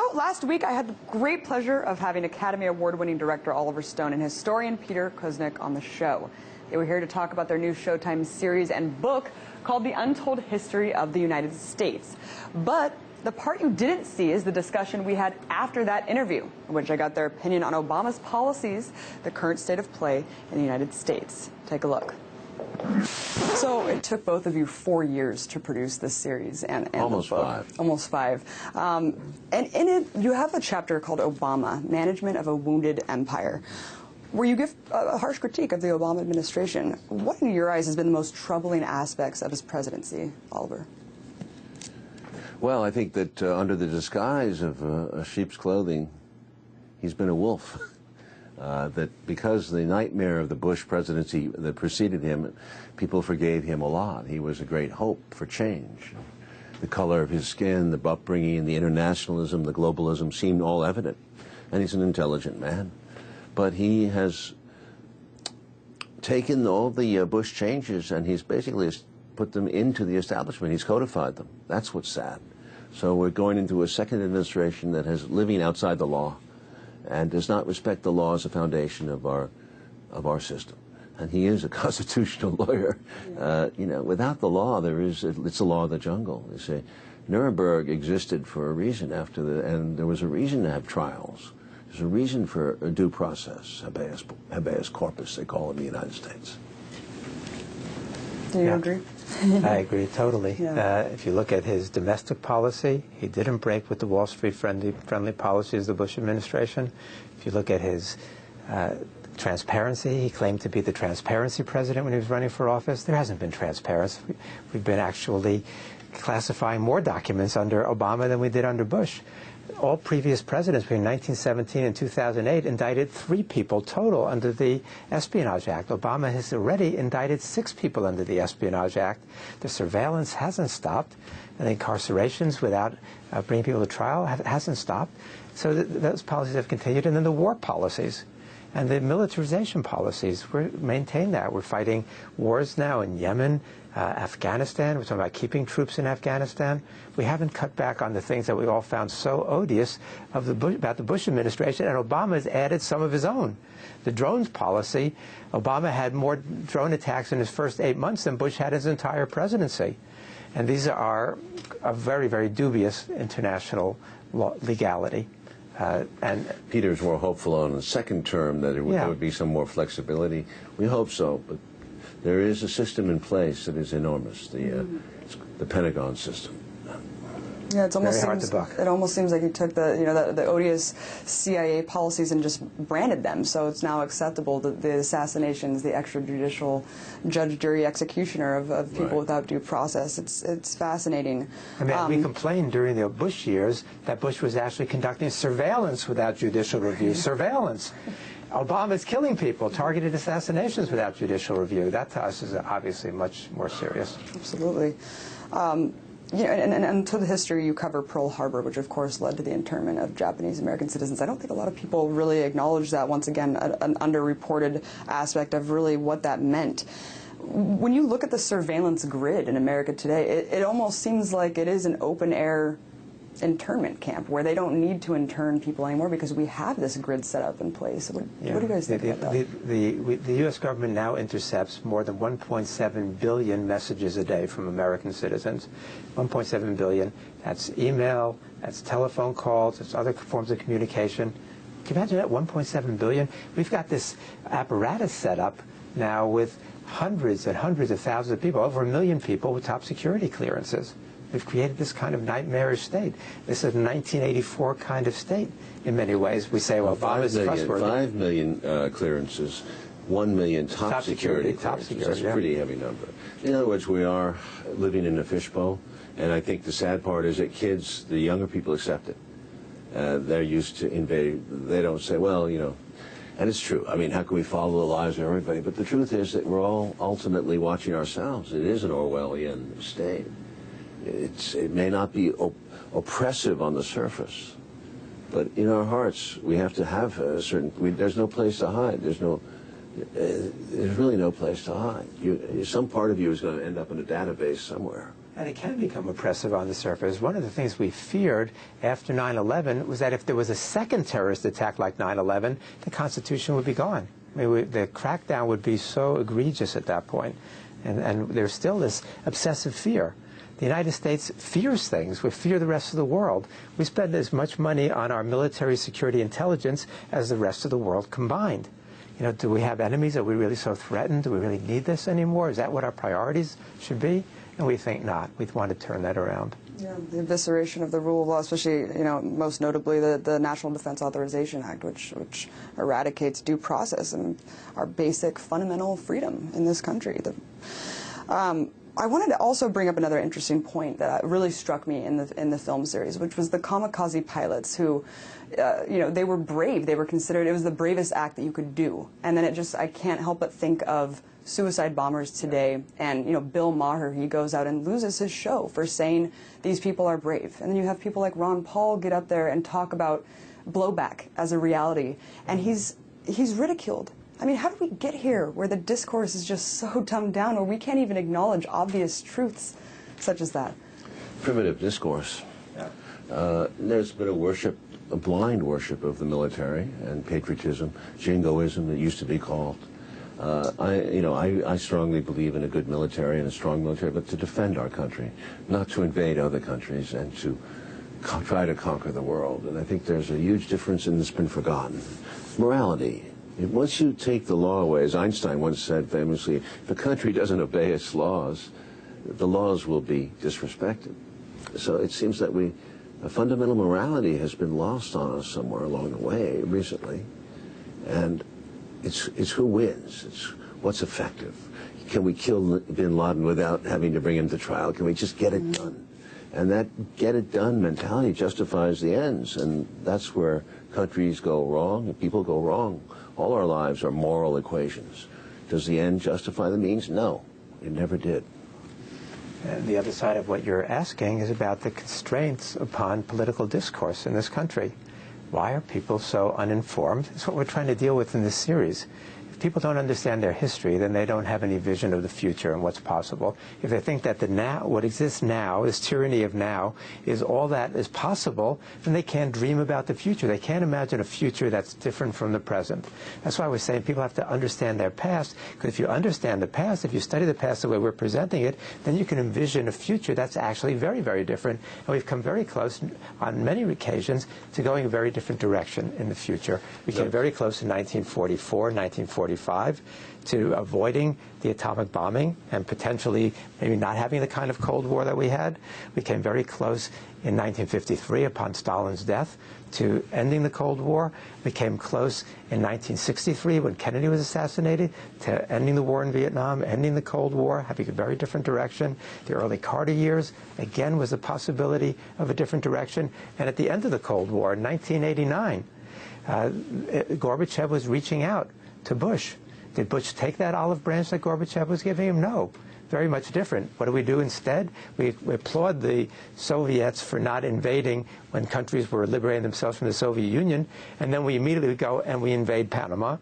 So last week I had the great pleasure of having Academy Award-winning director Oliver Stone and historian Peter Kuznick on the show. They were here to talk about their new Showtime series and book called The Untold History of the United States. But the part you didn't see is the discussion we had after that interview, in which I got their opinion on Obama's policies, the current state of play in the United States. Take a look. So it took both of you 4 years to produce this series and almost the book. 5. Almost 5. And in it, you have a chapter called Obama, Management of a Wounded Empire, where you give a harsh critique of the Obama administration. What, in your eyes, has been the most troubling aspects of his presidency, Oliver? Well, I think that under the disguise of a sheep's clothing, he's been a wolf. That because the nightmare of the Bush presidency that preceded him, people forgave him a lot. He was a great hope for change. The color of his skin, the upbringing, the internationalism, the globalism seemed all evident. And he's an intelligent man. But he has taken all the Bush changes and he's basically put them into the establishment. He's codified them. That's what's sad. So we're going into a second administration that is living outside the law and does not respect the law as a foundation of our system. And he is a constitutional lawyer. You know, without the law, it's the law of the jungle. They say Nuremberg existed for a reason and there was a reason to have trials. There's a reason for a due process, habeas corpus, they call it in the United States. Do you agree? I agree totally. Yeah. If you look at his domestic policy, he didn't break with the Wall Street friendly policies of the Bush administration. If you look at his transparency, he claimed to be the transparency president when he was running for office. There hasn't been transparency. We've been actually classifying more documents under Obama than we did under Bush. All previous presidents between 1917 and 2008 indicted 3 people total under the Espionage Act. Obama has already indicted 6 people under the Espionage Act. The surveillance hasn't stopped, and the incarcerations without bringing people to trial hasn't stopped. So those policies have continued. And then the war policies and the militarization policies, we maintain that. We're fighting wars now in Yemen, Afghanistan. We're talking about keeping troops in Afghanistan. We haven't cut back on the things that we all found so odious about the Bush administration, and Obama has added some of his own. The drones policy, Obama had more drone attacks in his first 8 months than Bush had his entire presidency. And these are a very, very dubious international legality. And Peter's more hopeful on the second term that there would be some more flexibility. We hope so, but there is a system in place that is enormous, the Pentagon system. Yeah, it almost Very hard to buck. It almost seems like he took the odious CIA policies and just branded them. So it's now acceptable that the assassinations, the extrajudicial judge, jury, executioner of people without due process. It's fascinating. I mean, we complained during the Bush years that Bush was actually conducting surveillance without judicial review. Surveillance. Obama's killing people, targeted assassinations without judicial review. That to us is obviously much more serious. Absolutely. You know, and to the history, you cover Pearl Harbor, which of course led to the internment of Japanese American citizens. I don't think a lot of people really acknowledge that, once again, an underreported aspect of really what that meant. When you look at the surveillance grid in America today, it almost seems like it is an open-air internment camp where they don't need to intern people anymore because we have this grid set up in place. What do you guys think about that? The U.S. government now intercepts more than 1.7 billion messages a day from American citizens. 1.7 billion. That's email, that's telephone calls, that's other forms of communication. Can you imagine that, 1.7 billion? We've got this apparatus set up now with hundreds and hundreds of thousands of people, over 1 million people with top security clearances. We've created this kind of nightmarish state. This is a 1984 kind of state in many ways. We say, well, Obama's trustworthy. 5 million clearances, 1 million top security clearances. That's a pretty heavy number. In other words, we are living in a fishbowl, and I think the sad part is that kids, the younger people, accept it. They're used to invading. They don't say, well, you know, and it's true. I mean, how can we follow the lives of everybody? But the truth is that we're all ultimately watching ourselves. It is an Orwellian state. It may not be oppressive on the surface, but in our hearts we have to have a certain. There's no place to hide. There's really no place to hide. Some part of you is going to end up in a database somewhere. And it can become oppressive on the surface. One of the things we feared after 9/11 was that if there was a second terrorist attack like 9/11, the Constitution would be gone. I mean, the crackdown would be so egregious at that point. And there's still this obsessive fear. The United States fears things. We fear the rest of the world. We spend as much money on our military, security, intelligence as the rest of the world combined. You know, do we have enemies? Are we really so threatened? Do we really need this anymore? Is that what our priorities should be? And we think not. We want to turn that around. Yeah, the evisceration of the rule of law, especially, you know, most notably the National Defense Authorization Act, which eradicates due process and our basic fundamental freedom in this country. I wanted to also bring up another interesting point that really struck me in the film series, which was the kamikaze pilots who, you know, they were brave. They were considered, it was the bravest act that you could do. And then I can't help but think of suicide bombers today, and, you know, Bill Maher, he goes out and loses his show for saying these people are brave. And then you have people like Ron Paul get up there and talk about blowback as a reality, and he's ridiculed. I mean, how did we get here where the discourse is just so dumbed down, or we can't even acknowledge obvious truths such as that? Primitive discourse. There's been a blind worship of the military and patriotism, jingoism, it used to be called. I strongly believe in a good military and a strong military, but to defend our country, not to invade other countries and to try to conquer the world. And I think there's a huge difference, and it's been forgotten. Morality. Once you take the law away, as Einstein once said famously, if a country doesn't obey its laws, the laws will be disrespected. So it seems that a fundamental morality has been lost on us somewhere along the way recently. And it's who wins. It's what's effective. Can we kill bin Laden without having to bring him to trial? Can we just get it done? And that get-it-done mentality justifies the ends, and that's where countries go wrong and people go wrong. All our lives are moral equations. Does the end justify the means? No, it never did. And the other side of what you're asking is about the constraints upon political discourse in this country. Why are people so uninformed? It's what we're trying to deal with in this series. If people don't understand their history, then they don't have any vision of the future and what's possible. If they think that what exists now, this tyranny of now, is all that is possible, then they can't dream about the future. They can't imagine a future that's different from the present. That's why we're saying people have to understand their past, because if you understand the past, if you study the past the way we're presenting it, then you can envision a future that's actually very, very different. And we've come very close on many occasions to going a very different direction in the future. We came very close in 1944, 1945. To avoiding the atomic bombing and potentially maybe not having the kind of Cold War that we had. We came very close in 1953 upon Stalin's death to ending the Cold War. We came close in 1963 when Kennedy was assassinated to ending the war in Vietnam, ending the Cold War, having a very different direction. The early Carter years, again, was a possibility of a different direction. And at the end of the Cold War in 1989, Gorbachev was reaching out to Bush. Did Bush take that olive branch that Gorbachev was giving him? No. Very much different. What do we do instead? We applaud the Soviets for not invading when countries were liberating themselves from the Soviet Union, and then we immediately go and we invade Panama,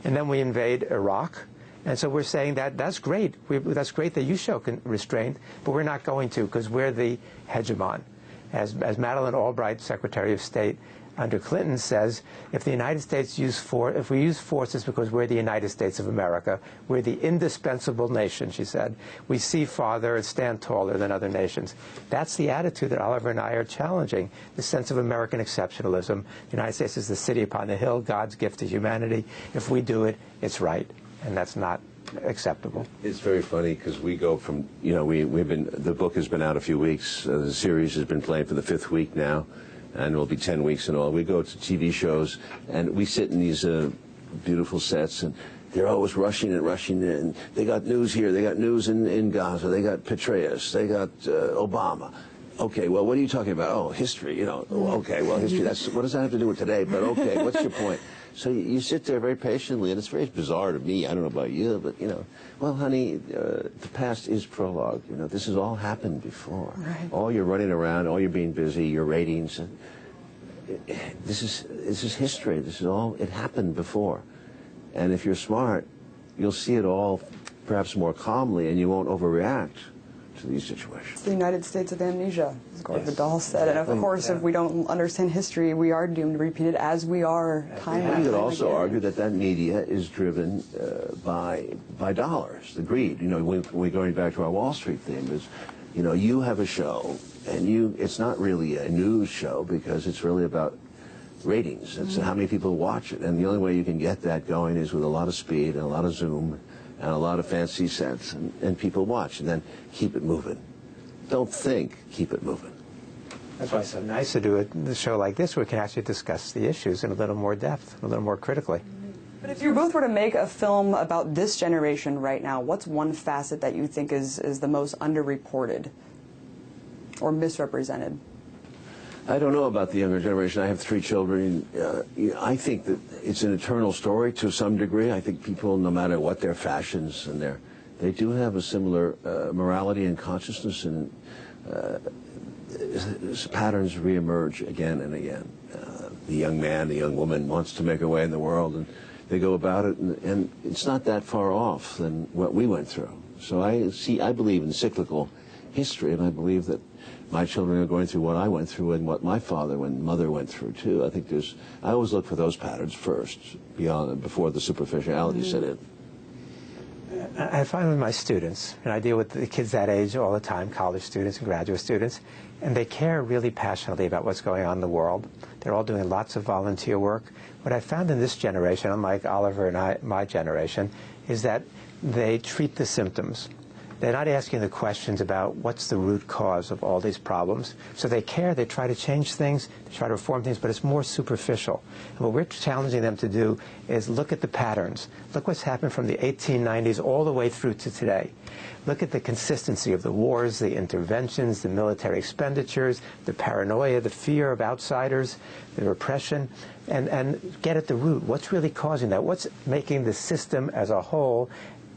and then we invade Iraq. And so we're saying that's great. That's great that you show restraint, but we're not going to, because we're the hegemon. As Madeleine Albright, Secretary of State under Clinton, says, if the United States if we use force, it's because we're the United States of America. We're the indispensable nation, she said. We see farther and stand taller than other nations. That's the attitude that Oliver and I are challenging, the sense of American exceptionalism. The United States is the city upon the hill, God's gift to humanity. If we do it, it's right, and that's not acceptable. It's very funny because we go from, the book has been out a few weeks. The series has been playing for the 5th week now, and it will be 10 weeks in all. We go to TV shows, and we sit in these beautiful sets, and they're always rushing in. They got news here, they got news in Gaza, they got Petraeus, they got Obama. Okay, well, what are you talking about? Oh, history, Okay, well, history, what does that have to do with today? But okay, what's your point? So you sit there very patiently, and it's very bizarre to me. I don't know about you, but, well, honey, the past is prologue. This has all happened before. Right. All you're running around, all you're being busy, your ratings. And this is history. It happened before. And if you're smart, you'll see it all perhaps more calmly, and you won't overreact to these situations. It's the United States of amnesia, as Gore Vidal said. And of course, if we don't understand history, we are doomed to repeat it as we are time and time You could also again. argue that media is driven by dollars, the greed. You know, we're going back to our Wall Street theme is, you know, you have a show, and it's not really a news show because it's really about ratings. It's how many people watch it. And the only way you can get that going is with a lot of speed and a lot of zoom and a lot of fancy sets, and people watch, and then keep it moving. Don't think, keep it moving. That's why it's so nice to do a show like this where we can actually discuss the issues in a little more depth, a little more critically. But if you both were to make a film about this generation right now, what's one facet that you think is the most underreported or misrepresented? I don't know about the younger generation. I have 3 children. I think that it's an eternal story to some degree. I think people, no matter what their fashions and they do have a similar morality and consciousness, and patterns reemerge again and again. The young man, the young woman wants to make her way in the world, and they go about it, and it's not that far off than what we went through. So I believe in cyclical history, and I believe that my children are going through what I went through and what my father and mother went through too. I think I always look for those patterns first, before the superficiality set in. I find with my students, and I deal with the kids that age all the time, college students and graduate students, and they care really passionately about what's going on in the world. They're all doing lots of volunteer work. What I found in this generation, unlike Oliver and my generation, is that they treat the symptoms. They're not asking the questions about what's the root cause of all these problems. So they care, they try to change things, they try to reform things, but it's more superficial. And what we're challenging them to do is look at the patterns. Look what's happened from the 1890s all the way through to today. Look at the consistency of the wars, the interventions, the military expenditures, the paranoia, the fear of outsiders, the repression, and get at the root. What's really causing that? What's making the system as a whole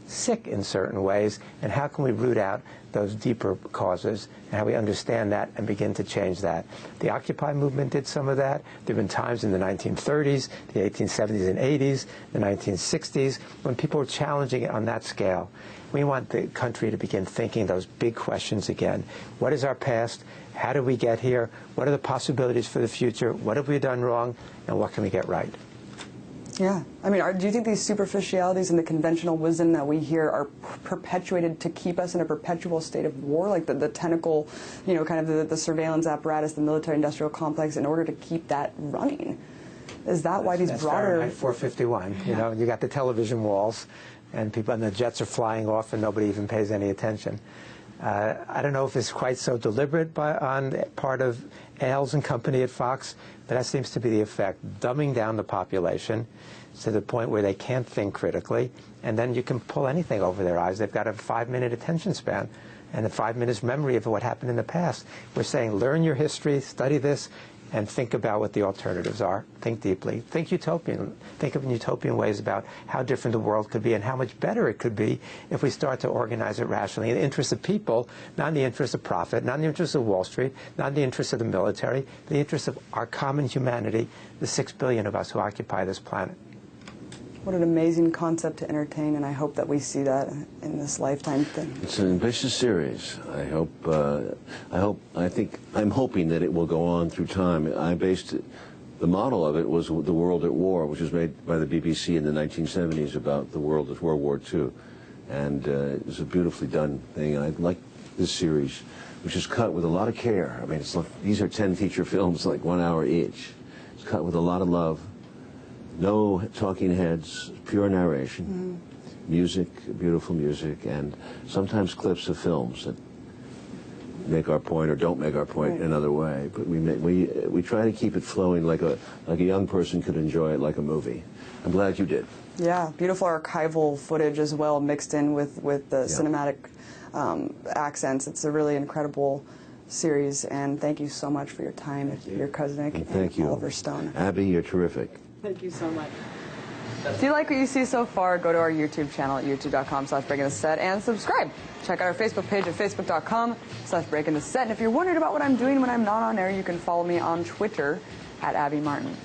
sick in certain ways, and how can we root out those deeper causes, and how we understand that and begin to change that. The Occupy movement did some of that. There have been times in the 1930s, the 1870s and 80s, the 1960s, when people were challenging it on that scale. We want the country to begin thinking those big questions again. What is our past? How did we get here? What are the possibilities for the future? What have we done wrong? And what can we get right? Yeah. I mean, do you think these superficialities and the conventional wisdom that we hear are perpetuated to keep us in a perpetual state of war, like the tentacle, you know, kind of the surveillance apparatus, the military-industrial complex, in order to keep that running? Is that why these broader... Fahrenheit 451, you know, you got the television walls, and the jets are flying off and nobody even pays any attention. I don't know if it's quite so deliberate on the part of Ailes and company at Fox, but that seems to be the effect, dumbing down the population to the point where they can't think critically, and then you can pull anything over their eyes. They've got a 5-minute attention span and a 5 minutes memory of what happened in the past. We're saying learn your history, study this, and think about what the alternatives are. Think deeply. Think utopian. Think of utopian ways about how different the world could be and how much better it could be if we start to organize it rationally in the interest of people, not in the interest of profit, not in the interest of Wall Street, not in the interest of the military, the interest of our common humanity, the 6 billion of us who occupy this planet. What an amazing concept to entertain, and I hope that we see that in this lifetime thing. It's an ambitious series. I'm hoping that it will go on through time. The model of it was The World at War, which was made by the BBC in the 1970s about the world as World War II. And it was a beautifully done thing, and I like this series, which is cut with a lot of care. I mean, these are 10 feature films, like 1 hour each. It's cut with a lot of love. No talking heads, pure narration, music, beautiful music, and sometimes clips of films that make our point or don't make our point in another way. But we try to keep it flowing like a young person could enjoy it like a movie. I'm glad you did. Yeah, beautiful archival footage as well, mixed in with the cinematic accents. It's a really incredible series, and thank you so much for your time, Peter Kuznick, and thank you, Oliver Stone. Abby, you're terrific. Thank you so much. If you like what you see so far, go to our YouTube channel at youtube.com/breakingtheset and subscribe. Check out our Facebook page at facebook.com/breakingtheset. And if you're wondering about what I'm doing when I'm not on air, you can follow me on Twitter at Abby Martin.